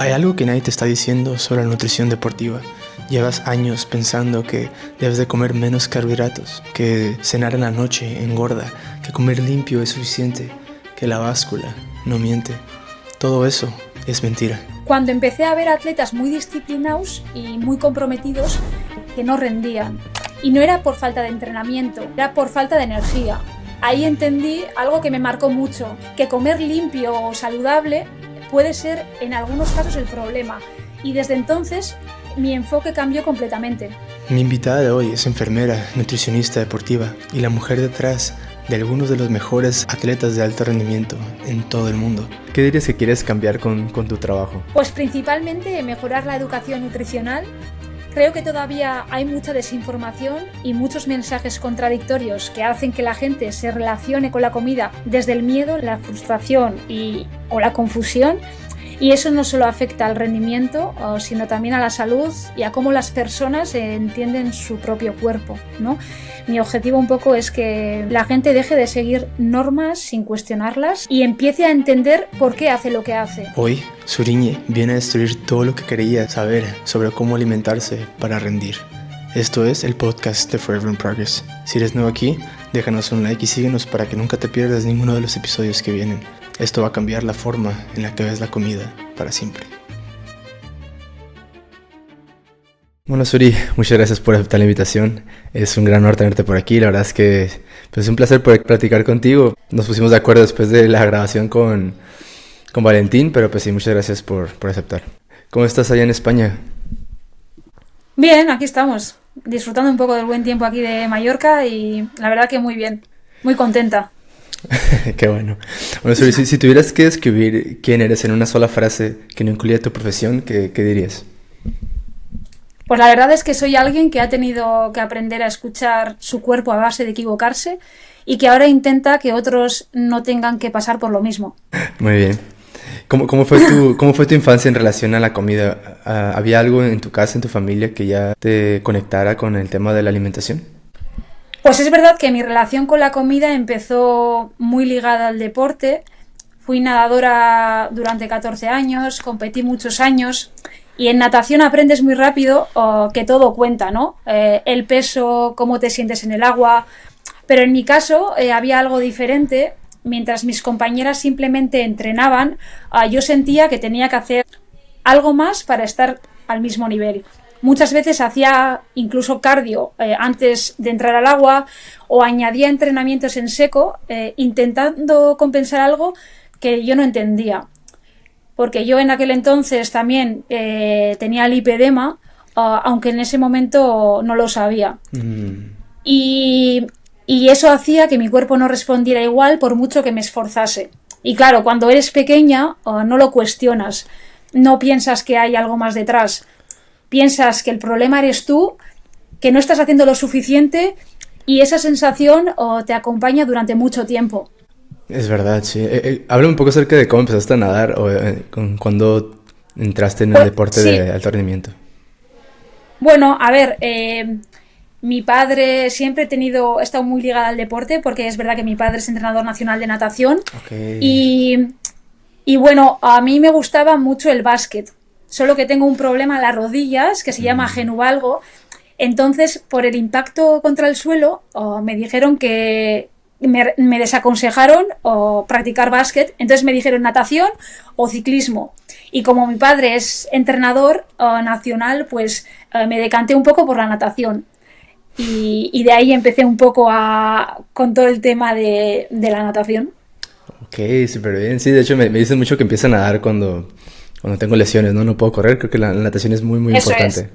Hay algo que nadie te está diciendo sobre la nutrición deportiva. Llevas años pensando que debes de comer menos carbohidratos, que cenar en la noche engorda, que comer limpio es suficiente, que la báscula no miente. Todo eso es mentira. Cuando empecé a ver atletas muy disciplinados y muy comprometidos que no rendían, y no era por falta de entrenamiento, era por falta de energía. Ahí entendí algo que me marcó mucho, que comer limpio o saludable puede ser en algunos casos el problema, y desde entonces mi enfoque cambió completamente. Mi invitada de hoy es enfermera, nutricionista deportiva y la mujer detrás de algunos de los mejores atletas de alto rendimiento en todo el mundo. ¿Qué dirías que quieres cambiar con tu trabajo? Pues principalmente mejorar la educación nutricional. Creo que todavía hay mucha desinformación y muchos mensajes contradictorios que hacen que la gente se relacione con la comida desde el miedo, la frustración o la confusión. Y eso no solo afecta al rendimiento, sino también a la salud y a cómo las personas entienden su propio cuerpo, ¿no? Mi objetivo un poco es que la gente deje de seguir normas sin cuestionarlas y empiece a entender por qué hace lo que hace. Hoy, Suriñe viene a destruir todo lo que quería saber sobre cómo alimentarse para rendir. Esto es el podcast de Forever in Progress. Si eres nuevo aquí, déjanos un like y síguenos para que nunca te pierdas ninguno de los episodios que vienen. Esto va a cambiar la forma en la que ves la comida para siempre. Bueno, Suri, muchas gracias por aceptar la invitación. Es un gran honor tenerte por aquí. La verdad es que es un placer poder platicar contigo. Nos pusimos de acuerdo después de la grabación con Valentín, pero pues sí, muchas gracias por aceptar. ¿Cómo estás allá en España? Bien, aquí estamos, disfrutando un poco del buen tiempo aquí de Mallorca y la verdad que muy bien, muy contenta. Qué bueno. Bueno, Suri, si tuvieras que describir quién eres en una sola frase que no incluya tu profesión, ¿qué dirías? Pues la verdad es que soy alguien que ha tenido que aprender a escuchar su cuerpo a base de equivocarse y que ahora intenta que otros no tengan que pasar por lo mismo. Muy bien. ¿Cómo fue tu infancia en relación a la comida? ¿Había algo en tu casa, en tu familia, que ya te conectara con el tema de la alimentación? Pues es verdad que mi relación con la comida empezó muy ligada al deporte. Fui nadadora durante 14 años, competí muchos años y en natación aprendes muy rápido que todo cuenta, ¿no? El peso, cómo te sientes en el agua. Pero en mi caso había algo diferente. Mientras mis compañeras simplemente entrenaban, yo sentía que tenía que hacer algo más para estar al mismo nivel. Muchas veces hacía incluso cardio antes de entrar al agua o añadía entrenamientos en seco intentando compensar algo que yo no entendía. Porque yo en aquel entonces también tenía lipedema, aunque en ese momento no lo sabía. Y eso hacía que mi cuerpo no respondiera igual por mucho que me esforzase. Y claro, cuando eres pequeña no lo cuestionas, no piensas que hay algo más detrás. Piensas que el problema eres tú, que no estás haciendo lo suficiente y esa sensación te acompaña durante mucho tiempo. Es verdad, sí. Habla un poco acerca de cómo empezaste a nadar o cuando entraste en el deporte sí. de alto rendimiento. Bueno, a ver, mi padre siempre he estado muy ligada al deporte porque es verdad que mi padre es entrenador nacional de natación. Okay. Y bueno, a mí me gustaba mucho el básquet. Solo que tengo un problema en las rodillas que se llama genuvalgo. Entonces, por el impacto contra el suelo, me dijeron que me desaconsejaron practicar básquet. Entonces me dijeron natación o ciclismo. Y como mi padre es entrenador nacional, pues me decanté un poco por la natación. Y de ahí empecé un poco con todo el tema de la natación. Ok, súper bien. Sí, de hecho me dicen mucho que empiezo a nadar cuando tengo lesiones, ¿no? No puedo correr. Creo que la natación es muy, muy Eso importante. Es.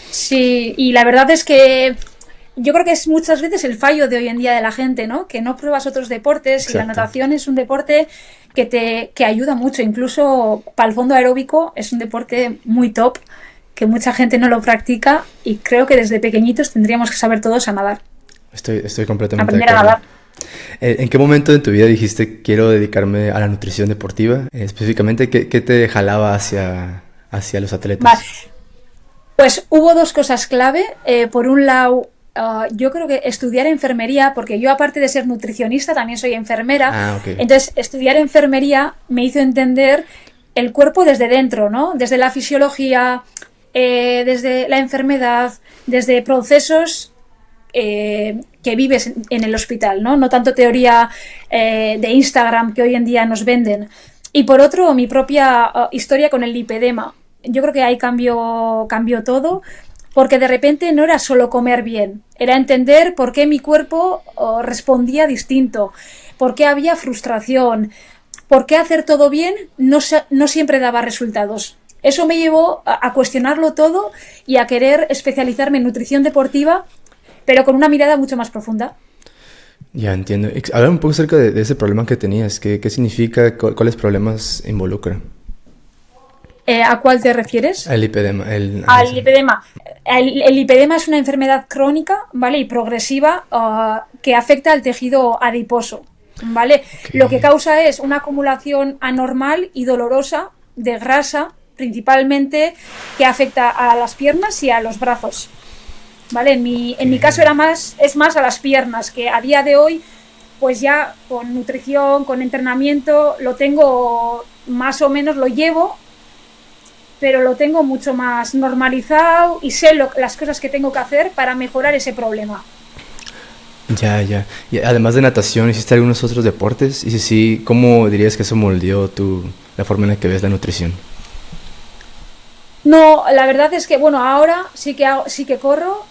Sí, y la verdad es que yo creo que es muchas veces el fallo de hoy en día de la gente, ¿no? Que no pruebas otros deportes. Exacto. Y la natación es un deporte que ayuda mucho. Incluso para el fondo aeróbico es un deporte muy top, que mucha gente no lo practica y creo que desde pequeñitos tendríamos que saber todos a nadar. Estoy completamente aprender de acuerdo. A nadar. ¿En qué momento de tu vida dijiste quiero dedicarme a la nutrición deportiva? Específicamente, ¿qué te jalaba hacia los atletas? Vale. Pues hubo dos cosas clave. Por un lado, yo creo que estudiar enfermería, porque yo aparte de ser nutricionista también soy enfermera. Okay. Entonces estudiar enfermería me hizo entender el cuerpo desde dentro, ¿no? Desde la fisiología, desde la enfermedad, desde procesos que vives en el hospital, ¿no? No tanto teoría de Instagram que hoy en día nos venden. Y por otro, mi propia historia con el lipedema. Yo creo que ahí cambió todo, porque de repente no era solo comer bien, era entender por qué mi cuerpo respondía distinto, por qué había frustración, por qué hacer todo bien no siempre daba resultados. Eso me llevó a cuestionarlo todo y a querer especializarme en nutrición deportiva, pero con una mirada mucho más profunda. Ya entiendo. Habla un poco acerca de ese problema que tenías. ¿Qué significa? ¿Cuáles problemas involucra? ¿A cuál te refieres? El lipedema. Al lipedema. El lipedema es una enfermedad crónica, ¿vale? Y progresiva que afecta al tejido adiposo, ¿vale? Okay. Lo que causa es una acumulación anormal y dolorosa de grasa, principalmente, que afecta a las piernas y a los brazos. ¿Vale? En mi caso es más a las piernas, que a día de hoy, pues ya con nutrición, con entrenamiento, lo tengo más o menos, lo llevo, pero lo tengo mucho más normalizado y sé las cosas que tengo que hacer para mejorar ese problema. Ya. Y además de natación, ¿hiciste algunos otros deportes? Y si sí, ¿cómo dirías que eso moldeó la forma en la que ves la nutrición? No, la verdad es que, bueno, ahora sí que corro,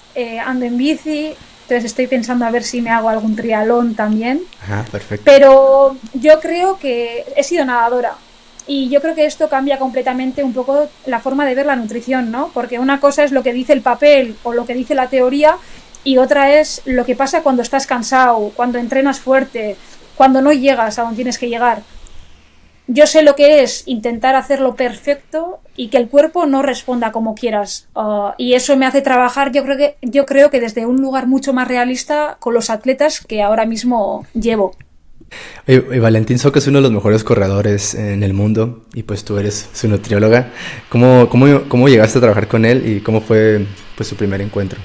ando en bici, entonces estoy pensando a ver si me hago algún triatlón también. Ajá, perfecto. Pero yo creo que he sido nadadora y yo creo que esto cambia completamente un poco la forma de ver la nutrición, ¿no? Porque una cosa es lo que dice el papel o lo que dice la teoría y otra es lo que pasa cuando estás cansado, cuando entrenas fuerte, cuando no llegas a donde tienes que llegar. Yo sé lo que es intentar hacerlo perfecto y que el cuerpo no responda como quieras. Y eso me hace trabajar, yo creo que desde un lugar mucho más realista con los atletas que ahora mismo llevo. Y Valentín Soca es uno de los mejores corredores en el mundo y pues tú eres su nutrióloga. ¿Cómo llegaste a trabajar con él y cómo fue pues su primer encuentro?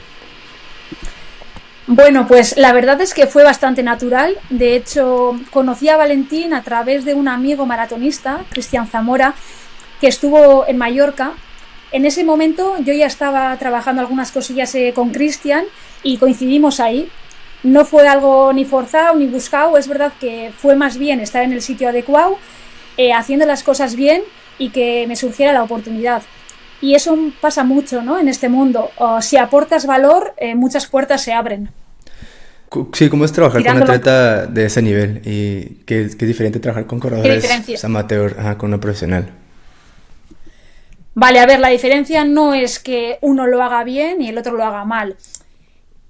Bueno, pues la verdad es que fue bastante natural. De hecho, conocí a Valentín a través de un amigo maratonista, Cristian Zamora, que estuvo en Mallorca. En ese momento yo ya estaba trabajando algunas cosillas con Cristian y coincidimos ahí. No fue algo ni forzado ni buscado, es verdad que fue más bien estar en el sitio adecuado, haciendo las cosas bien y que me surgiera la oportunidad. Y eso pasa mucho, ¿no? En este mundo. Si aportas valor, muchas puertas se abren. Sí, ¿cómo es trabajar con un atleta de ese nivel? ¿Y qué es diferente trabajar con corredores amateur con una profesional? Vale, a ver, la diferencia no es que uno lo haga bien y el otro lo haga mal.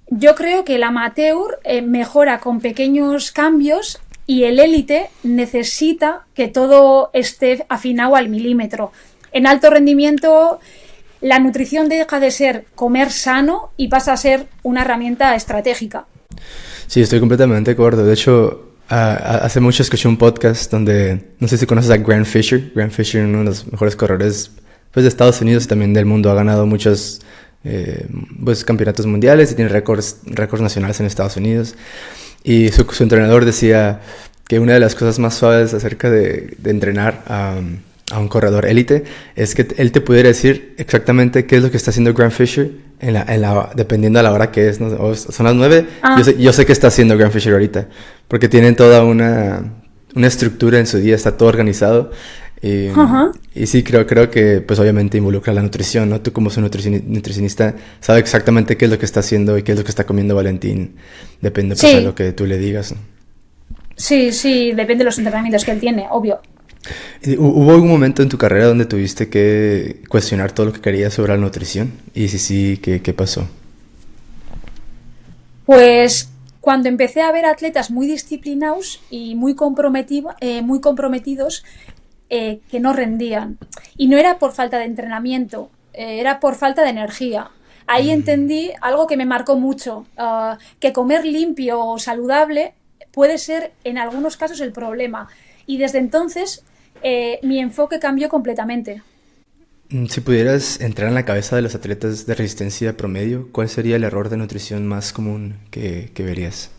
Yo creo que el amateur mejora con pequeños cambios y el élite necesita que todo esté afinado al milímetro. En alto rendimiento, la nutrición deja de ser comer sano y pasa a ser una herramienta estratégica. Sí, estoy completamente de acuerdo. De hecho, hace mucho escuché un podcast donde, no sé si conoces a Grant Fisher. Grant Fisher, uno de los mejores corredores pues, de Estados Unidos y también del mundo. Ha ganado muchos pues, campeonatos mundiales y tiene récords nacionales en Estados Unidos. Y su entrenador decía que una de las cosas más suaves acerca de entrenar a un corredor élite es que él te pudiera decir exactamente qué es lo que está haciendo Grant Fisher dependiendo de la hora que es, ¿no? Son las 9, yo sé qué está haciendo Grant Fisher ahorita, porque tienen toda una estructura en su día, está todo organizado y sí, creo que pues obviamente involucra la nutrición, ¿no? Tú como su nutricionista sabes exactamente qué es lo que está haciendo y qué es lo que está comiendo Valentín, depende pues, de lo que tú le digas, ¿no? Sí, depende de los entrenamientos que él tiene, obvio. ¿Hubo algún momento en tu carrera donde tuviste que cuestionar todo lo que querías sobre la nutrición? Y si sí, ¿qué pasó? Pues cuando empecé a ver atletas muy disciplinados y muy comprometidos que no rendían. Y no era por falta de entrenamiento, era por falta de energía. Ahí entendí algo que me marcó mucho, que comer limpio o saludable puede ser en algunos casos el problema. Y desde entonces mi enfoque cambió completamente. Si pudieras entrar en la cabeza de los atletas de resistencia promedio, ¿cuál sería el error de nutrición más común que verías?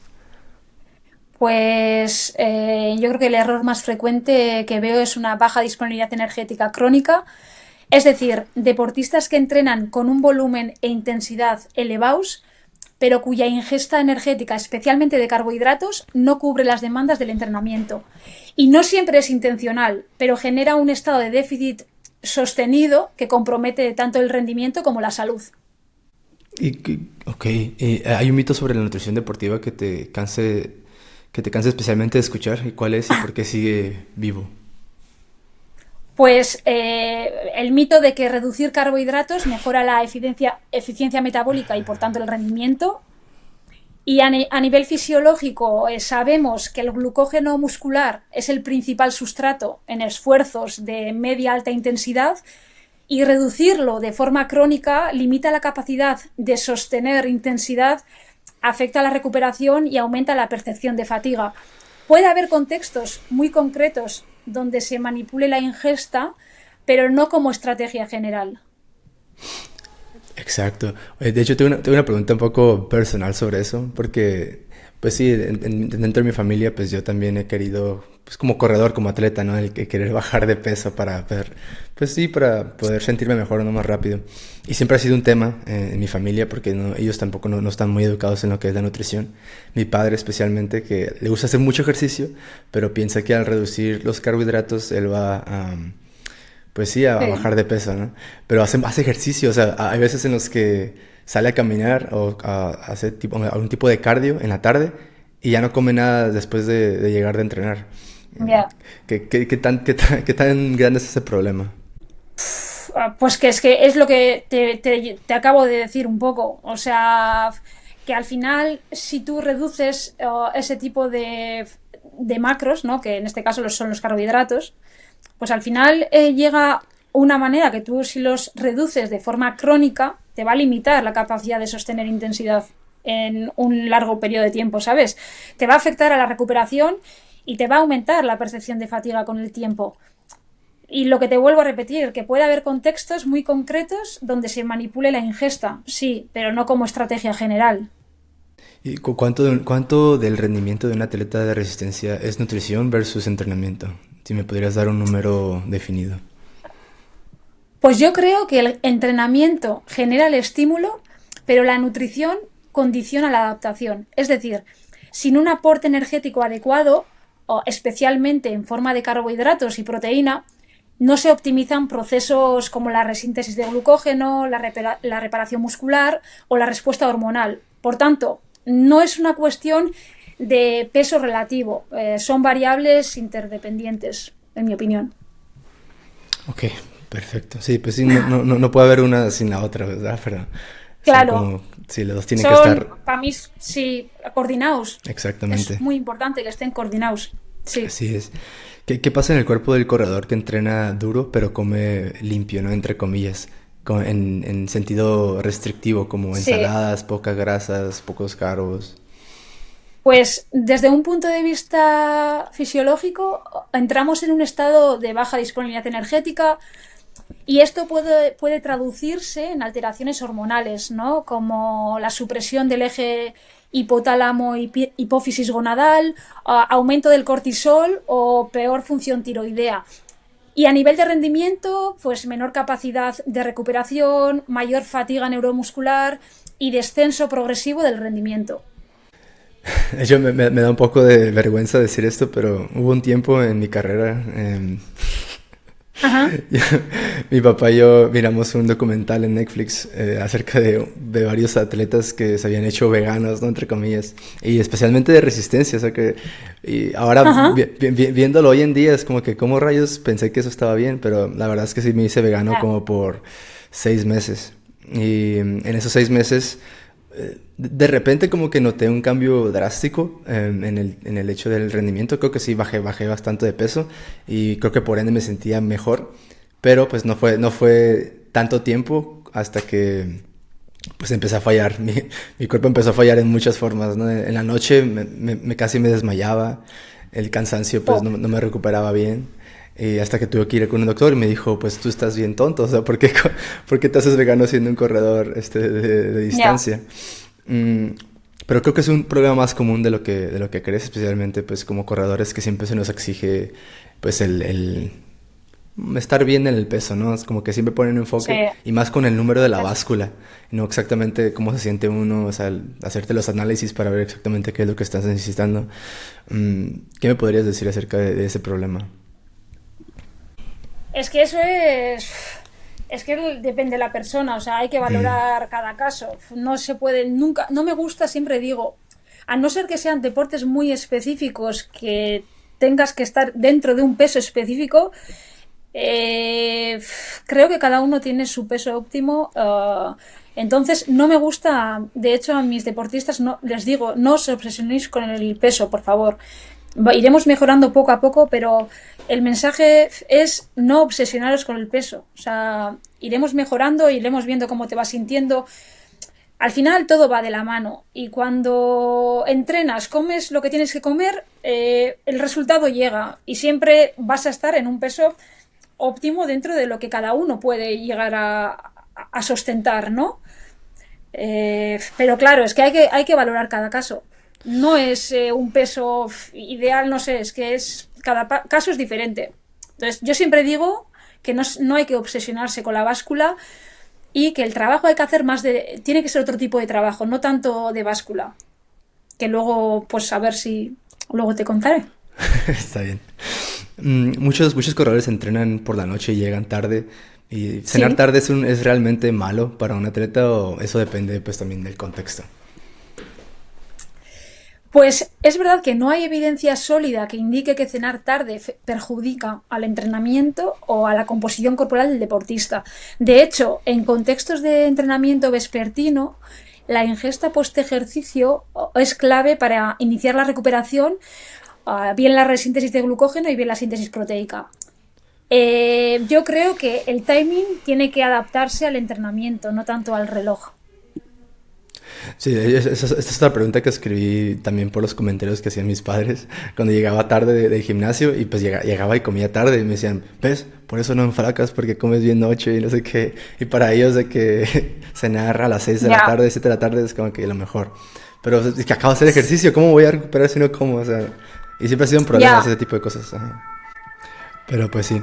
Pues yo creo que el error más frecuente que veo es una baja disponibilidad energética crónica, es decir, deportistas que entrenan con un volumen e intensidad elevados, pero cuya ingesta energética, especialmente de carbohidratos, no cubre las demandas del entrenamiento. Y no siempre es intencional, pero genera un estado de déficit sostenido que compromete tanto el rendimiento como la salud. Ok, hay un mito sobre la nutrición deportiva que te canse especialmente de escuchar. ¿Y cuál es y por qué sigue vivo? Pues el mito de que reducir carbohidratos mejora la eficiencia metabólica y por tanto el rendimiento. Y a nivel fisiológico sabemos que el glucógeno muscular es el principal sustrato en esfuerzos de media alta intensidad y reducirlo de forma crónica limita la capacidad de sostener intensidad, afecta la recuperación y aumenta la percepción de fatiga. Puede haber contextos muy concretos donde se manipule la ingesta, pero no como estrategia general. Exacto. De hecho, tengo una pregunta un poco personal sobre eso, porque, pues sí, dentro de mi familia, pues yo también he querido, pues como corredor, como atleta, ¿no? El que querer bajar de peso para poder, pues sí, para poder sentirme mejor, no más rápido. Y siempre ha sido un tema en mi familia, porque ellos tampoco no están muy educados en lo que es la nutrición. Mi padre especialmente, que le gusta hacer mucho ejercicio, pero piensa que al reducir los carbohidratos, él va a pues sí, a Sí. bajar de peso, ¿no? Pero hace ejercicio, o sea, hay veces en los que sale a caminar o hace algún tipo de cardio en la tarde y ya no come nada después de llegar de entrenar. Mm, Ya. ¿Qué tan grande es ese problema? Pues que es lo que te acabo de decir un poco. O sea, que al final, si tú reduces ese tipo de macros, ¿no? Que en este caso son los carbohidratos, pues al final llega una manera que tú si los reduces de forma crónica, te va a limitar la capacidad de sostener intensidad en un largo periodo de tiempo, ¿sabes? Te va a afectar a la recuperación y te va a aumentar la percepción de fatiga con el tiempo. Y lo que te vuelvo a repetir, que puede haber contextos muy concretos donde se manipule la ingesta, sí, pero no como estrategia general. ¿Y cuánto del rendimiento de un atleta de resistencia es nutrición versus entrenamiento? Si me podrías dar un número definido. Pues yo creo que el entrenamiento genera el estímulo, pero la nutrición condiciona la adaptación. Es decir, sin un aporte energético adecuado, o especialmente en forma de carbohidratos y proteína, no se optimizan procesos como la resíntesis de glucógeno, la reparación muscular o la respuesta hormonal. Por tanto, no es una cuestión de peso relativo, son variables interdependientes, en mi opinión. Ok, perfecto. Sí, pues sí, no puede haber una sin la otra, ¿verdad? Pero son Claro, como, sí, los dos tienen que son, estar para mí, sí, coordinados. Es exactamente. muy importante que estén coordinados. Sí. Así es. ¿Qué pasa en el cuerpo del corredor que entrena duro pero come limpio, ¿no? Entre comillas, en sentido restrictivo, como Sí. ensaladas, pocas grasas, pocos carbos. Pues desde un punto de vista fisiológico, entramos en un estado de baja disponibilidad energética y esto puede traducirse en alteraciones hormonales, ¿no? Como la supresión del eje hipotálamo-hipófisis gonadal, aumento del cortisol o peor función tiroidea. Y a nivel de rendimiento, pues menor capacidad de recuperación, mayor fatiga neuromuscular y descenso progresivo del rendimiento. Me da un poco de vergüenza decir esto, pero hubo un tiempo en mi carrera, Ajá. mi papá y yo miramos un documental en Netflix acerca de varios atletas que se habían hecho veganos, ¿no? Entre comillas, y especialmente de resistencia, o sea que y ahora Ajá. viéndolo hoy en día es como que como rayos pensé que eso estaba bien, pero la verdad es que sí me hice vegano Ya. como por 6 meses y en esos 6 meses de repente como que noté un cambio drástico en el hecho del rendimiento. Creo que sí bajé bastante de peso y creo que por ende me sentía mejor. Pero pues no fue tanto tiempo hasta que pues empecé a fallar. Mi cuerpo empezó a fallar en muchas formas, ¿no? En la noche casi me desmayaba. El cansancio pues Jo. no me recuperaba bien. Y hasta que tuve que ir con un doctor y me dijo, pues tú estás bien tonto, o sea, ¿por qué te haces vegano siendo un corredor de Ya. distancia? Mm, Pero creo que es un problema más común de lo que crees, especialmente pues como corredores que siempre se nos exige pues el estar bien en el peso, ¿no? Es como que siempre ponen Sí, enfoque y más con el número de la es- báscula, no exactamente cómo se siente uno, o sea, hacerte los análisis para ver exactamente qué es lo que estás necesitando. ¿Qué me podrías decir acerca de ese problema? es que eso es... Es que depende de la persona, o sea, hay que Mm, valorar cada caso. No se puede nunca, no me gusta, siempre digo, a no ser que sean deportes muy específicos, que tengas que estar dentro de un peso específico, eh, creo que cada uno tiene su peso óptimo. Entonces, no me gusta, de hecho, a mis deportistas no, les digo, no os obsesionéis con el peso, por favor. Iremos mejorando poco a poco, pero el mensaje es no obsesionaros con el peso. O sea, iremos mejorando, iremos viendo cómo te vas sintiendo. Al final todo va de la mano y cuando entrenas, comes lo que tienes que comer, el resultado llega y siempre vas a estar en un peso óptimo dentro de lo que cada uno puede llegar a sustentar, ¿no? Pero claro, es que hay que valorar cada caso. No es un peso ideal, no sé, es que es cada caso es diferente. Entonces, yo siempre digo que no hay que obsesionarse con la báscula y que el trabajo hay que hacer más de... Tiene que ser otro tipo de trabajo, no tanto de báscula. Que luego, pues a ver si... Luego te contaré. está bien. Muchos corredores entrenan por la noche y llegan tarde. ¿Y cenar Sí. tarde es realmente malo para un atleta o eso depende pues también del contexto? Pues es verdad que no hay evidencia sólida que indique que cenar tarde perjudica al entrenamiento o a la composición corporal del deportista. De hecho, en contextos de entrenamiento vespertino, la ingesta post-ejercicio es clave para iniciar la recuperación, bien la síntesis de glucógeno y bien la síntesis proteica. Yo creo que el timing tiene que adaptarse al entrenamiento, no tanto al reloj. Sí, esta es otra pregunta que escribí también por los comentarios que hacían mis padres cuando llegaba tarde del gimnasio y pues llegaba y comía tarde y me decían, ¿ves? Por eso no enflacas porque comes bien noche y no sé qué. Y para ellos de que cenar a las 6 de la Ya, tarde, 7 de la tarde es como que lo mejor. Pero es que acabo de hacer ejercicio, ¿cómo voy a recuperar si no como? O sea, y siempre ha sido un problema ya. ese tipo de cosas. Ajá. Pero pues sí,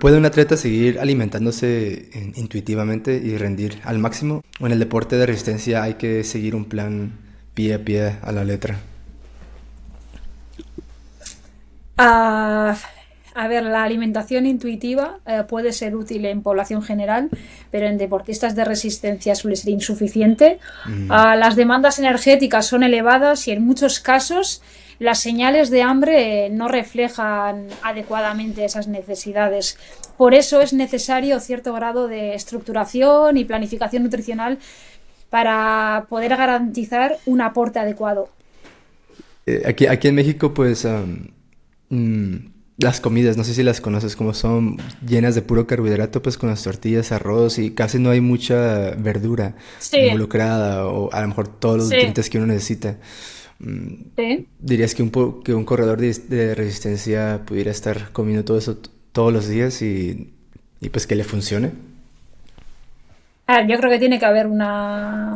¿puede un atleta seguir alimentándose intuitivamente y rendir al máximo? ¿O en el deporte de resistencia hay que seguir un plan pie a pie a la letra? Ah, a ver, la alimentación intuitiva puede ser útil en población general, pero en deportistas de resistencia suele ser insuficiente. Mm, Las demandas energéticas son elevadas y en muchos casos las señales de hambre no reflejan adecuadamente esas necesidades. Por eso es necesario cierto grado de estructuración y planificación nutricional para poder garantizar un aporte adecuado. aquí en México, pues, mm, las comidas, no sé si las conoces, como son llenas de puro carbohidrato, pues con las tortillas, arroz y casi no hay mucha verdura Sí, involucrada o a lo mejor todos los sí, nutrientes que uno necesita. Mm, sí. ¿Dirías que que un corredor de resistencia pudiera estar comiendo todo eso todos los días y pues que le funcione? A ver, yo creo que tiene que haber una...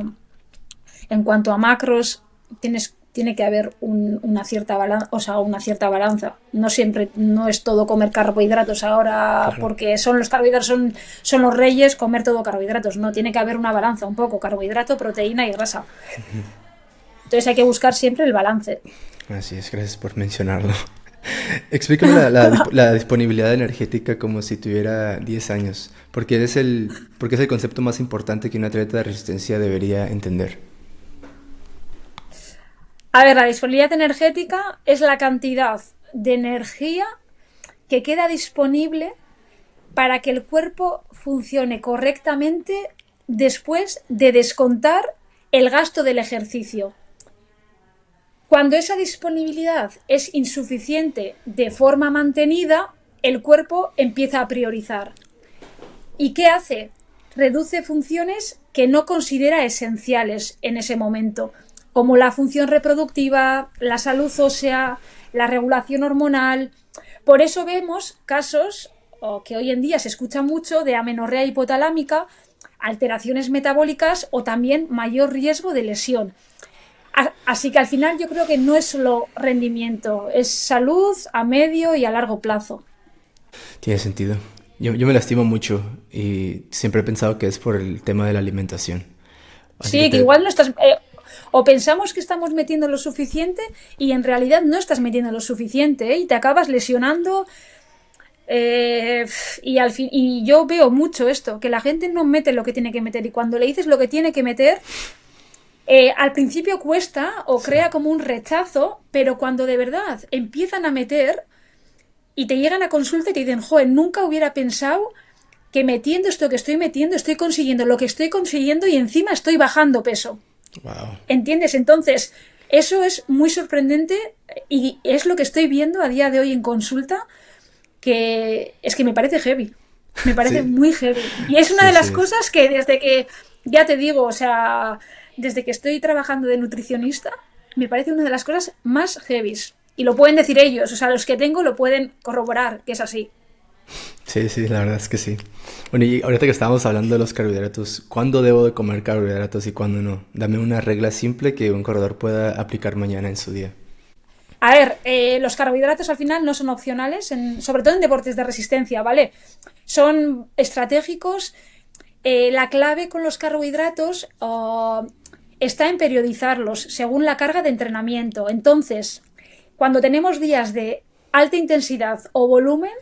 En cuanto a macros, tiene que haber una cierta balanza, o sea, una cierta balanza. No siempre, no es todo comer carbohidratos ahora Claro. porque son los carbohidratos, son los reyes, comer todo carbohidratos. No, tiene que haber una balanza, un poco, carbohidrato, proteína y grasa. Entonces hay que buscar siempre el balance. Así es, gracias por mencionarlo. Explícame la disponibilidad energética como si tuviera 10 años, porque es el concepto más importante que un atleta de resistencia debería entender. A ver, la disponibilidad energética es la cantidad de energía que queda disponible para que el cuerpo funcione correctamente después de descontar el gasto del ejercicio. Cuando esa disponibilidad es insuficiente de forma mantenida, el cuerpo empieza a priorizar. ¿Y qué hace? Reduce funciones que no considera esenciales en ese momento, como la función reproductiva, la salud ósea, la regulación hormonal. Por eso vemos casos que hoy en día se escucha mucho de amenorrea hipotalámica, alteraciones metabólicas o también mayor riesgo de lesión. Así que al final yo creo que no es solo rendimiento, es salud a medio y a largo plazo. Tiene sentido. Yo me lastimo mucho y siempre he pensado que es por el tema de la alimentación. Así que Sí, que igual no estás... o pensamos que estamos metiendo lo suficiente y en realidad no estás metiendo lo suficiente, ¿eh? Y te acabas lesionando. Y yo veo mucho esto, que la gente no mete lo que tiene que meter y cuando le dices lo que tiene que meter, al principio cuesta o sí, crea como un rechazo, pero cuando de verdad empiezan a meter y te llegan a consulta y te dicen, joder, nunca hubiera pensado que metiendo esto que estoy metiendo estoy consiguiendo lo que estoy consiguiendo y encima estoy bajando peso. wow. ¿Entiendes? Entonces, eso es muy sorprendente y es lo que estoy viendo a día de hoy en consulta, que es que me parece heavy. Me parece Sí, muy heavy. Y es una sí, de sí las es. cosas que desde que, ya te digo, o sea, desde que estoy trabajando de nutricionista, me parece una de las cosas más heavies. Y lo pueden decir ellos, o sea, los que tengo lo pueden corroborar, que es así. Sí, sí, la verdad es que sí. Bueno, y ahorita que estábamos hablando de los carbohidratos, ¿cuándo debo de comer carbohidratos y cuándo no? Dame una regla simple que un corredor pueda aplicar mañana en su día. A ver, los carbohidratos al final no son opcionales, sobre todo en deportes de resistencia, ¿vale? Son estratégicos. La clave con los carbohidratos está en periodizarlos según la carga de entrenamiento. Entonces, cuando tenemos días de alta intensidad o volumen,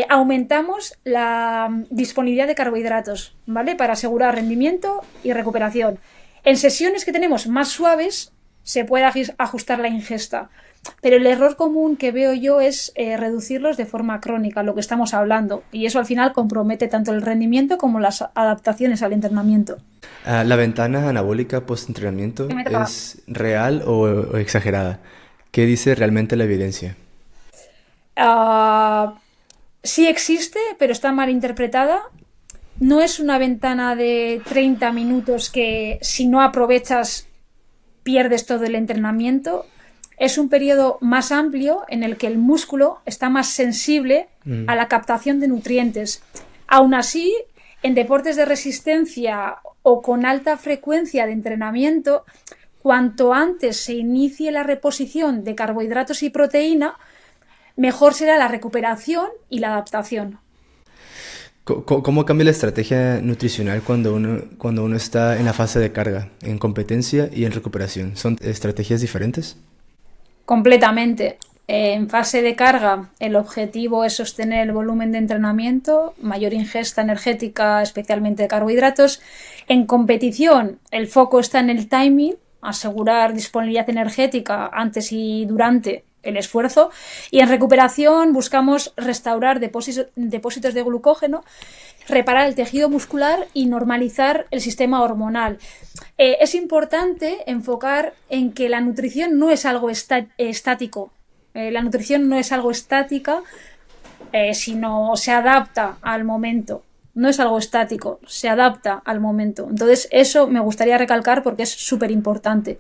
aumentamos la disponibilidad de carbohidratos, ¿vale? Para asegurar rendimiento y recuperación. En sesiones que tenemos más suaves, se puede ajustar la ingesta. Pero el error común que veo yo es reducirlos de forma crónica, lo que estamos hablando. Y eso al final compromete tanto el rendimiento como las adaptaciones al entrenamiento. ¿La ventana anabólica post-entrenamiento es real o exagerada? ¿Qué dice realmente la evidencia? Uh, sí existe, pero está mal interpretada. No es una ventana de 30 minutos que si no aprovechas pierdes todo el entrenamiento. Es un periodo más amplio en el que el músculo está más sensible a la captación de nutrientes. Aún así, en deportes de resistencia o con alta frecuencia de entrenamiento, cuanto antes se inicie la reposición de carbohidratos y proteína, mejor será la recuperación y la adaptación. ¿Cómo cambia la estrategia nutricional cuando uno está en la fase de carga, en competencia y en recuperación? ¿Son estrategias diferentes? Completamente. En fase de carga, el objetivo es sostener el volumen de entrenamiento, mayor ingesta energética, especialmente de carbohidratos. En competición, el foco está en el timing, asegurar disponibilidad energética antes y durante el esfuerzo. Y en recuperación buscamos restaurar depósitos de glucógeno, reparar el tejido muscular y normalizar el sistema hormonal. Es importante enfocar en que la nutrición no es algo estático. La nutrición no es algo estática, sino se adapta al momento. No es algo estático, se adapta al momento. Entonces, eso me gustaría recalcar porque es súper importante.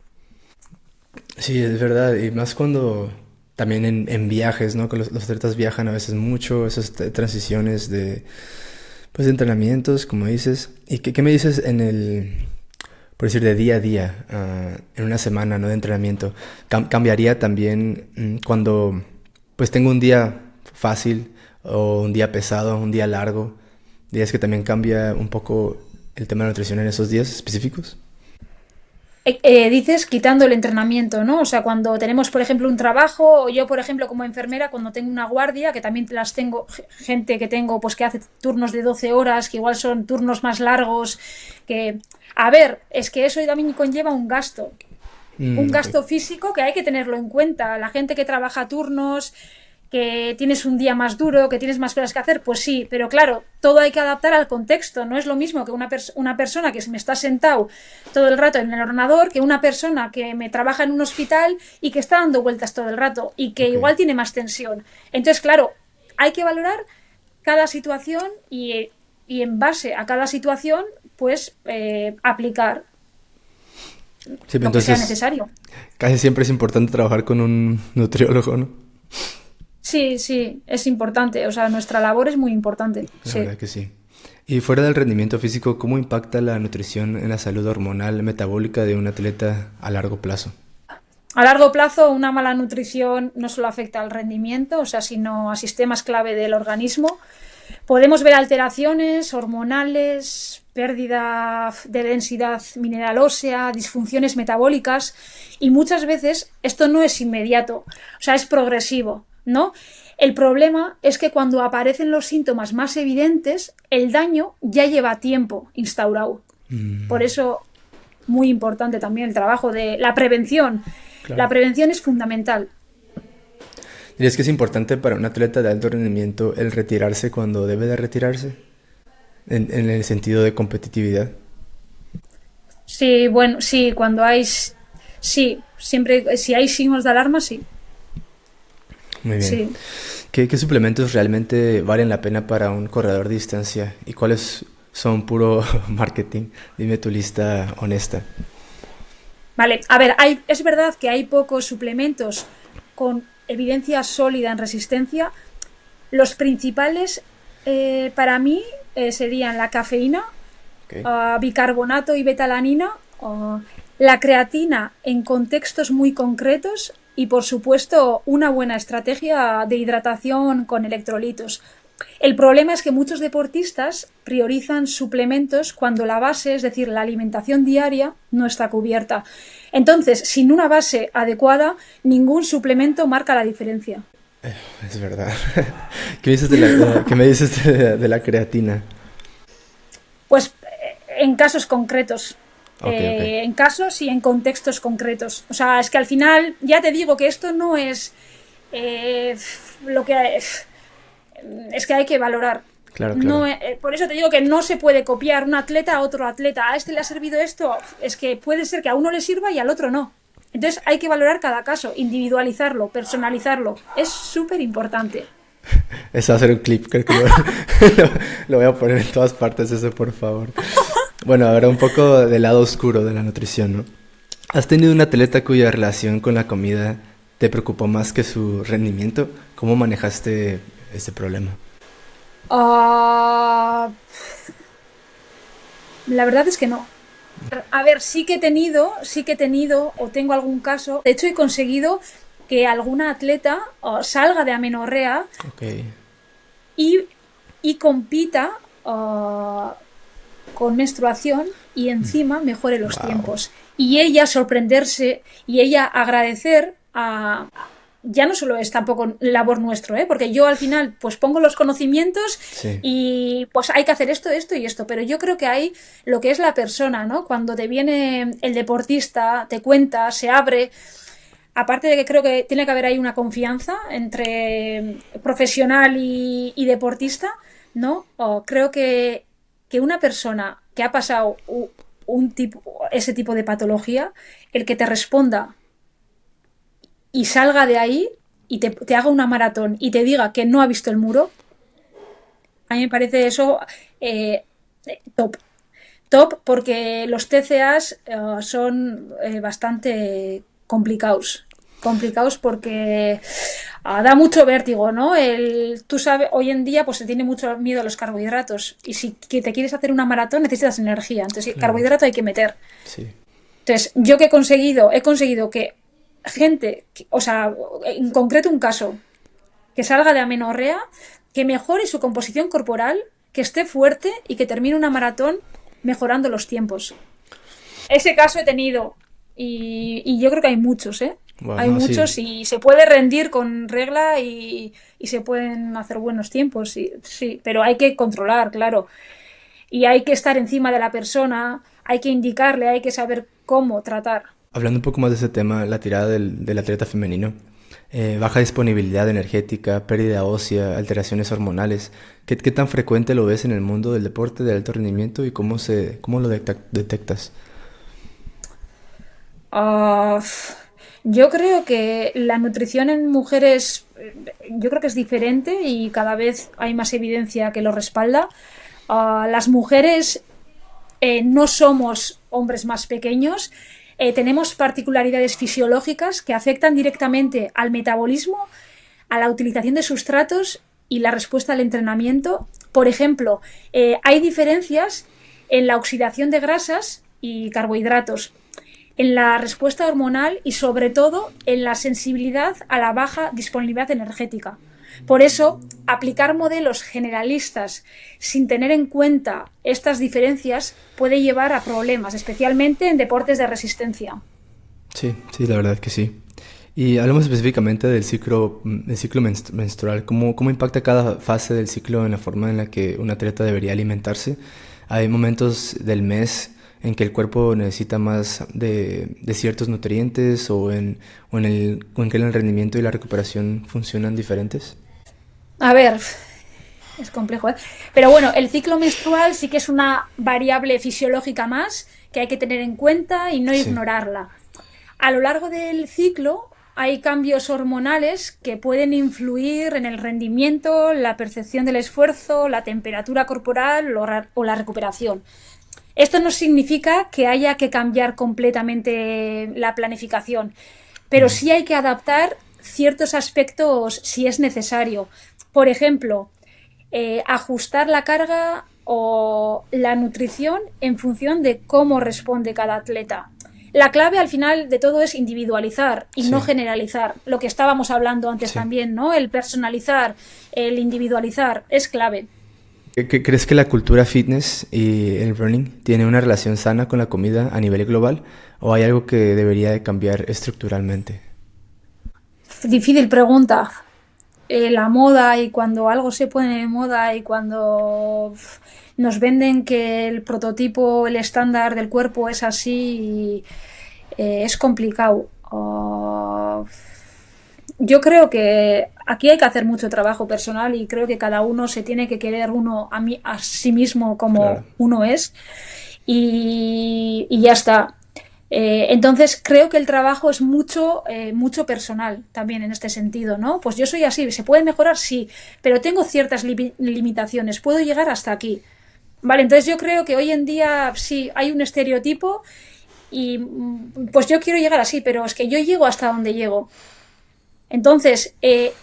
Sí, es verdad, y más cuando también en viajes, ¿no? Que los atletas viajan a veces mucho, esas transiciones pues, de entrenamientos, como dices. ¿Y qué me dices por decir, de día a día, en una semana, ¿no? De entrenamiento? ¿Cambiaría también cuando, pues, tengo un día fácil o un día pesado, un día largo? ¿Dirías que también cambia un poco el tema de nutrición en esos días específicos? Dices quitando el entrenamiento, ¿no? O sea, cuando tenemos, por ejemplo, un trabajo, o yo, por ejemplo, como enfermera, cuando tengo una guardia, que también las tengo, gente que tengo, pues que hace turnos de 12 horas, que igual son turnos más largos, que, a ver, es que eso también conlleva un Ok. gasto físico que hay que tenerlo en cuenta. La gente que trabaja turnos, que tienes un día más duro, que tienes más cosas que hacer, pues sí, pero claro, todo hay que adaptar al contexto. No es lo mismo que una persona que me está sentado todo el rato en el ordenador que una persona que me trabaja en un hospital y que está dando vueltas todo el rato y que Ok. igual tiene más tensión. Entonces, claro, hay que valorar cada situación y en base a cada situación, pues aplicar Sí, lo que sea entonces necesario. casi siempre es importante trabajar con un nutriólogo, ¿no? Sí, sí, es importante. O sea, nuestra labor es muy importante. La Sí. verdad que sí. Y fuera del rendimiento físico, ¿cómo impacta la nutrición en la salud hormonal metabólica de un atleta a largo plazo? A largo plazo, una mala nutrición no solo afecta al rendimiento, o sea, sino a sistemas clave del organismo. Podemos ver alteraciones hormonales, pérdida de densidad mineral ósea, disfunciones metabólicas, y muchas veces esto no es inmediato, o sea, es progresivo, ¿no? El problema es que cuando aparecen los síntomas más evidentes, el daño ya lleva tiempo instaurado. Por eso, muy importante también el trabajo de la prevención. Claro. La prevención es fundamental. ¿Dirías que es importante para un atleta de alto rendimiento el retirarse cuando debe de retirarse? En el sentido de competitividad. Sí, bueno, sí, cuando hay... Sí, siempre, si hay signos de alarma, sí. Muy bien. Sí. ¿Qué suplementos realmente valen la pena para un corredor de distancia? ¿Y cuáles son puro marketing? Dime tu lista honesta. Vale, a ver, es verdad que hay pocos suplementos con evidencia sólida en resistencia. Los principales para mí serían la cafeína, Okay. bicarbonato y betalanina, la creatina en contextos muy concretos y, por supuesto, una buena estrategia de hidratación con electrolitos. El problema es que muchos deportistas priorizan suplementos cuando la base, es decir, la alimentación diaria, no está cubierta. Entonces, sin una base adecuada, ningún suplemento marca la diferencia. Es verdad. ¿Qué me dices de la creatina? Pues en casos concretos. Okay. En casos y en contextos concretos. O sea, es que al final, ya te digo que esto no es lo que... Es que hay que valorar. Claro. No, por eso te digo que no se puede copiar un atleta a otro atleta. A este le ha servido esto. Es que puede ser que a uno le sirva y al otro no. Entonces hay que valorar cada caso, individualizarlo, personalizarlo. Es súper importante. Eso va a ser un clip, creo que lo voy a poner en todas partes, eso, por favor. Bueno, ahora un poco del lado oscuro de la nutrición, ¿no? ¿Has tenido un atleta cuya relación con la comida te preocupó más que su rendimiento? ¿Cómo manejaste ese problema? La verdad es que no. A ver, sí que he tenido o tengo algún caso. De hecho, he conseguido que alguna atleta salga de amenorrea Okay. y compita con menstruación y encima mejore los tiempos. Y ella sorprenderse y ella agradecer a... Ya no solo es tampoco labor nuestro, porque yo al final pues pongo los conocimientos y pues hay que hacer esto y esto, pero yo creo que hay lo que es la persona, ¿no? Cuando te viene el deportista, te cuenta, se abre, aparte de que creo que tiene que haber ahí una confianza entre profesional y deportista, ¿no? Creo que una persona que ha pasado ese tipo de patología, el que te responda y salga de ahí y te haga una maratón y te diga que no ha visto el muro, a mí me parece eso top, porque los TCAs son bastante complicados porque da mucho vértigo, ¿no? Tú sabes, hoy en día pues se tiene mucho miedo a los carbohidratos y si te quieres hacer una maratón necesitas energía, entonces el carbohidrato hay que meter. Sí. Entonces, yo que he conseguido que gente, o sea, en concreto un caso, que salga de amenorrea, que mejore su composición corporal, que esté fuerte y que termine una maratón mejorando los tiempos. Ese caso he tenido y yo creo que hay muchos, Bueno, hay muchos y se puede rendir con regla y se pueden hacer buenos tiempos, sí, pero hay que controlar, claro. Y hay que estar encima de la persona, hay que indicarle, hay que saber cómo tratar. Hablando un poco más de ese tema, la tirada del atleta femenino, baja disponibilidad energética, pérdida ósea, alteraciones hormonales. ¿Qué tan frecuente lo ves en el mundo del deporte de alto rendimiento y cómo lo detectas? Yo creo que la nutrición en mujeres, yo creo que es diferente y cada vez hay más evidencia que lo respalda. Las mujeres no somos hombres más pequeños, tenemos particularidades fisiológicas que afectan directamente al metabolismo, a la utilización de sustratos y la respuesta al entrenamiento. Por ejemplo, hay diferencias en la oxidación de grasas y carbohidratos, en la respuesta hormonal y sobre todo en la sensibilidad a la baja disponibilidad energética. Por eso, aplicar modelos generalistas sin tener en cuenta estas diferencias puede llevar a problemas, especialmente en deportes de resistencia. Sí, sí, la verdad que sí. Y hablamos específicamente del ciclo menstrual. ¿Cómo impacta cada fase del ciclo en la forma en la que un atleta debería alimentarse? Hay momentos del mes en que el cuerpo necesita más de ciertos nutrientes o en que el rendimiento y la recuperación funcionan diferentes. A ver, es complejo, ¿eh? Pero bueno, el ciclo menstrual sí que es una variable fisiológica más que hay que tener en cuenta y no Sí, ignorarla. A lo largo del ciclo hay cambios hormonales que pueden influir en el rendimiento, la percepción del esfuerzo, la temperatura corporal o la recuperación. Esto no significa que haya que cambiar completamente la planificación, pero sí hay que adaptar ciertos aspectos si es necesario. Por ejemplo, ajustar la carga o la nutrición en función de cómo responde cada atleta. La clave al final de todo es individualizar y no sí, generalizar. Lo que estábamos hablando antes sí. también, ¿no? El personalizar, el individualizar es clave. ¿Crees que la cultura fitness y el running tiene una relación sana con la comida a nivel global o hay algo que debería de cambiar estructuralmente? Difícil pregunta. La moda y cuando algo se pone de moda y cuando nos venden que el prototipo, el estándar del cuerpo es así, es complicado. Yo creo que aquí hay que hacer mucho trabajo personal y creo que cada uno se tiene que querer a sí mismo como Claro. uno es y ya está. Entonces creo que el trabajo es mucho personal también en este sentido, ¿no? Pues yo soy así, ¿se puede mejorar? Sí, pero tengo ciertas limitaciones, puedo llegar hasta aquí. Vale, entonces yo creo que hoy en día sí hay un estereotipo y pues yo quiero llegar así, pero es que yo llego hasta donde llego. Entonces,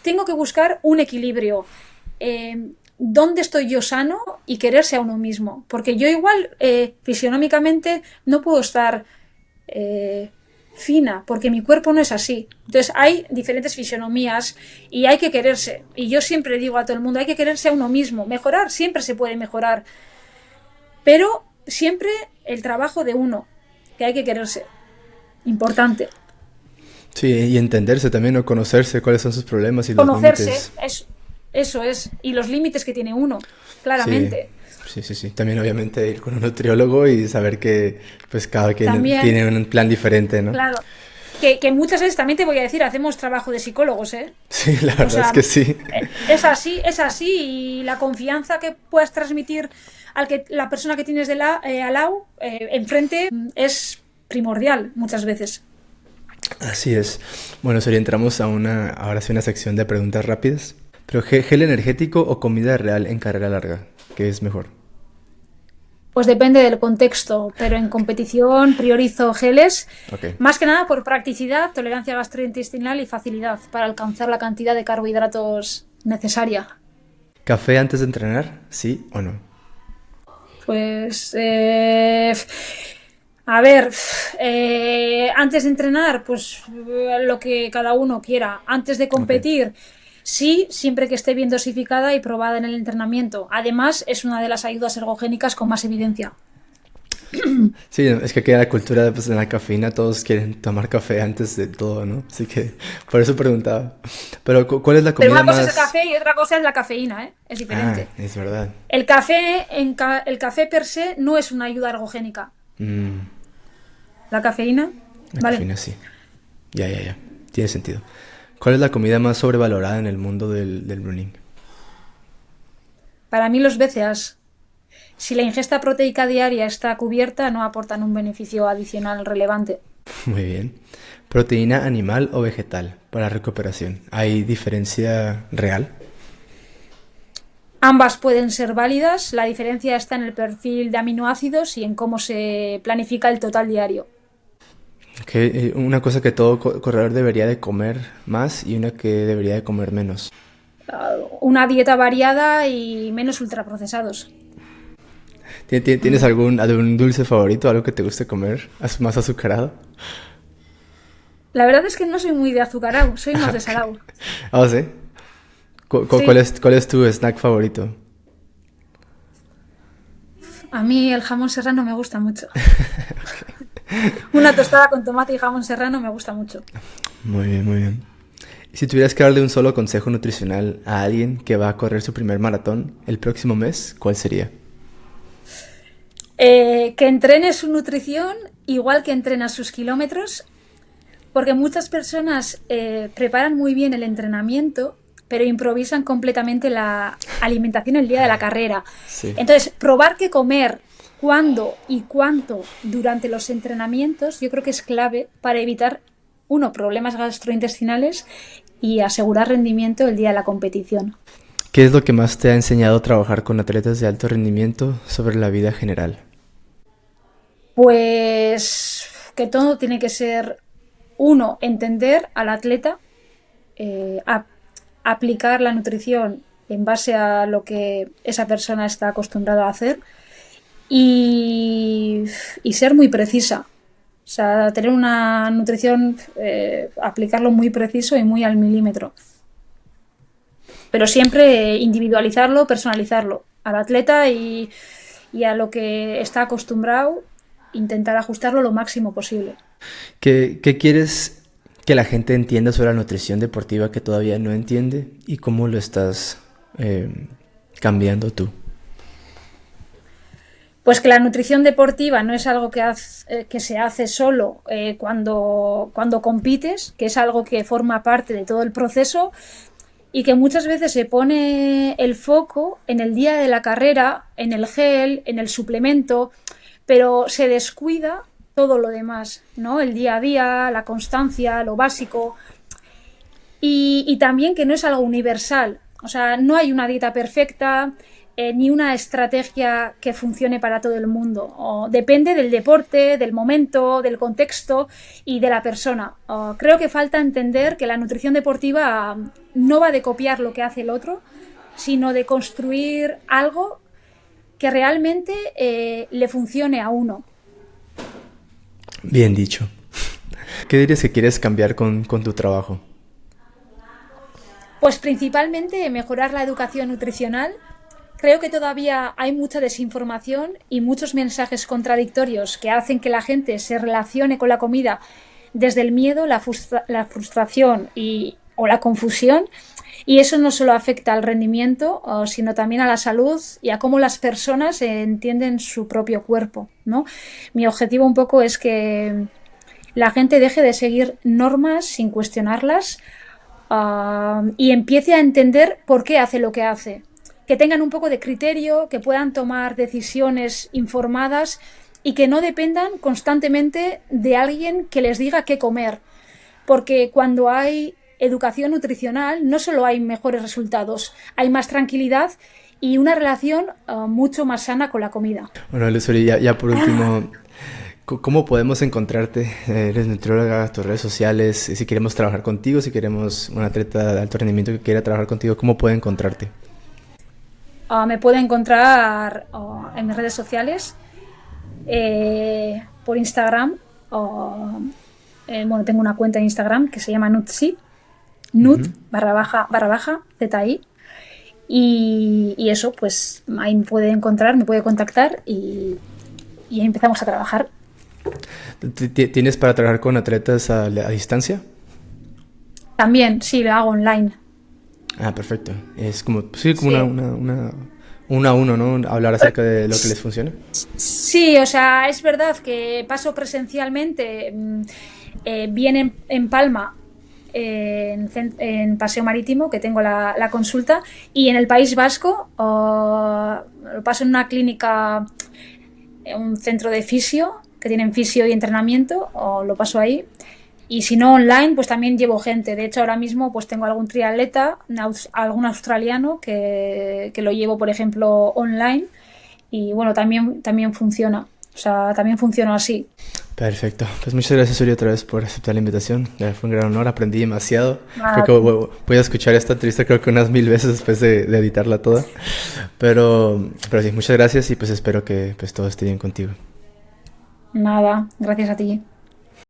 tengo que buscar un equilibrio. ¿Dónde estoy yo sano y quererse a uno mismo? Porque yo igual, fisionómicamente, no puedo estar eh, fina, porque mi cuerpo no es así. Entonces, hay diferentes fisionomías y hay que quererse. Y yo siempre digo a todo el mundo, hay que quererse a uno mismo. Mejorar, siempre se puede mejorar, pero siempre el trabajo de uno, que hay que quererse. Importante. Sí, y entenderse también o conocerse cuáles son sus problemas y los Conocerse, límites. eso es, y los límites que tiene uno, Sí, claramente. sí, sí, sí. También obviamente ir con un nutriólogo y saber que pues cada quien También, tiene un plan diferente, ¿no? claro, que muchas veces también te voy a decir, hacemos trabajo de psicólogos, ¿eh? Sí, la O verdad es sea, que sí. es así, y la confianza que puedas transmitir la persona que tienes al lado, enfrente, es primordial muchas veces. Así es. Bueno, Sori, entramos ahora sí una sección de preguntas rápidas. Pero gel energético o comida real en carrera larga, ¿qué es mejor? Pues depende del contexto, pero en competición priorizo geles, Ok. más que nada por practicidad, tolerancia gastrointestinal y facilidad para alcanzar la cantidad de carbohidratos necesaria. ¿Café antes de entrenar? ¿Sí o no? Pues, a ver, antes de entrenar, pues lo que cada uno quiera. Antes de Ok. competir, sí, siempre que esté bien dosificada y probada en el entrenamiento. Además, es una de las ayudas ergogénicas con más evidencia. Sí, es que aquí en la cultura pues, de la cafeína todos quieren tomar café antes de todo, ¿no? Así que por eso preguntaba. Pero ¿cuál es la Pero comida una cosa es el más... café y otra cosa es la cafeína, ¿eh? Es Ah, diferente. es verdad. El café per se no es una ayuda ergogénica. Mm, La cafeína, la vale. cafeína sí. Ya, ya, ya. Tiene sentido. ¿Cuál es la comida más sobrevalorada en el mundo del running? Para mí los BCAAs, si la ingesta proteica diaria está cubierta, no aportan un beneficio adicional relevante. Muy bien. ¿Proteína animal o vegetal para recuperación? ¿Hay diferencia real? Ambas pueden ser válidas, la diferencia está en el perfil de aminoácidos y en cómo se planifica el total diario. Una cosa que todo corredor debería de comer más y una que debería de comer menos. una dieta variada y menos ultraprocesados. ¿Tienes algún dulce favorito, algo que te guste comer más azucarado? La verdad es que no soy muy de azucarado, soy más de salado. Ah, ¿sí? Sí, Cuál es tu snack favorito? a mí el jamón serrano me gusta mucho. Una tostada con tomate y jamón serrano me gusta mucho. Muy bien, muy bien. Y si tuvieras que darle un solo consejo nutricional a alguien que va a correr su primer maratón el próximo mes, ¿cuál sería? Que entrene su nutrición igual que entrena sus kilómetros, porque muchas personas preparan muy bien el entrenamiento, pero improvisan completamente la alimentación el día de la carrera. Sí. Entonces, probar qué comer, cuándo y cuánto durante los entrenamientos, yo creo que es clave para evitar, uno, problemas gastrointestinales y asegurar rendimiento el día de la competición. ¿Qué es lo que más te ha enseñado a trabajar con atletas de alto rendimiento sobre la vida general? Pues que todo tiene que ser, uno, entender al atleta, eh, a- aplicar la nutrición en base a lo que esa persona está acostumbrada a hacer y, y ser muy precisa. O sea, tener una nutrición, aplicarlo muy preciso y muy al milímetro. Pero siempre individualizarlo, personalizarlo al atleta y a lo que está acostumbrado, intentar ajustarlo lo máximo posible. ¿Qué quieres que la gente entienda sobre la nutrición deportiva que todavía no entiende y cómo lo estás cambiando tú? Pues que la nutrición deportiva no es algo que se hace solo cuando compites, que es algo que forma parte de todo el proceso y que muchas veces se pone el foco en el día de la carrera, en el gel, en el suplemento, pero se descuida todo lo demás, ¿no? El día a día, la constancia, lo básico. Y también que no es algo universal. O sea, no hay una dieta perfecta, ni una estrategia que funcione para todo el mundo. Depende del deporte, del momento, del contexto y de la persona. Creo que falta entender que la nutrición deportiva no va de copiar lo que hace el otro, sino de construir algo que realmente le funcione a uno. Bien dicho. ¿Qué dirías que quieres cambiar con tu trabajo? Pues principalmente mejorar la educación nutricional. Creo que todavía hay mucha desinformación y muchos mensajes contradictorios que hacen que la gente se relacione con la comida desde el miedo, la frustración o la confusión. Y eso no solo afecta al rendimiento, sino también a la salud y a cómo las personas entienden su propio cuerpo, ¿no? Mi objetivo un poco es que la gente deje de seguir normas sin cuestionarlas, y empiece a entender por qué hace lo que hace. Que tengan un poco de criterio, que puedan tomar decisiones informadas y que no dependan constantemente de alguien que les diga qué comer. Porque cuando hay educación nutricional no solo hay mejores resultados, hay más tranquilidad y una relación mucho más sana con la comida. Bueno, Luzuri, ya por último, ¿cómo podemos encontrarte? Eres nutrióloga, tus redes sociales, si queremos trabajar contigo, si queremos un atleta de alto rendimiento que quiera trabajar contigo, ¿cómo puede encontrarte? Me puede encontrar en mis redes sociales, por Instagram. Bueno, tengo una cuenta de Instagram que se llama Nutsi, Nut Ujú. barra baja ZI. Y eso, pues ahí me puede encontrar, me puede contactar y ahí empezamos a trabajar. ¿Tienes para trabajar con atletas a distancia? También, sí, lo hago online. Ah, perfecto. Es como, sí, como Sí. uno a uno, ¿no? Hablar acerca de lo que les funciona. Sí, o sea, es verdad que paso presencialmente, bien en Palma, en Paseo Marítimo, que tengo la consulta, y en el País Vasco lo paso en una clínica, un centro de fisio, que tienen fisio y entrenamiento, o lo paso ahí. Y si no online, pues también llevo gente. De hecho, ahora mismo pues tengo algún triatleta, algún australiano que lo llevo, por ejemplo, online. Y bueno, también funciona. O sea, también funciona así. Perfecto. Pues muchas gracias, Uri, otra vez por aceptar la invitación. Fue un gran honor, aprendí demasiado. Creo Nada, que voy a escuchar esta entrevista creo que unas 1000 veces después de editarla toda. Pero sí, muchas gracias y pues espero que pues todo esté bien contigo. nada, gracias a ti.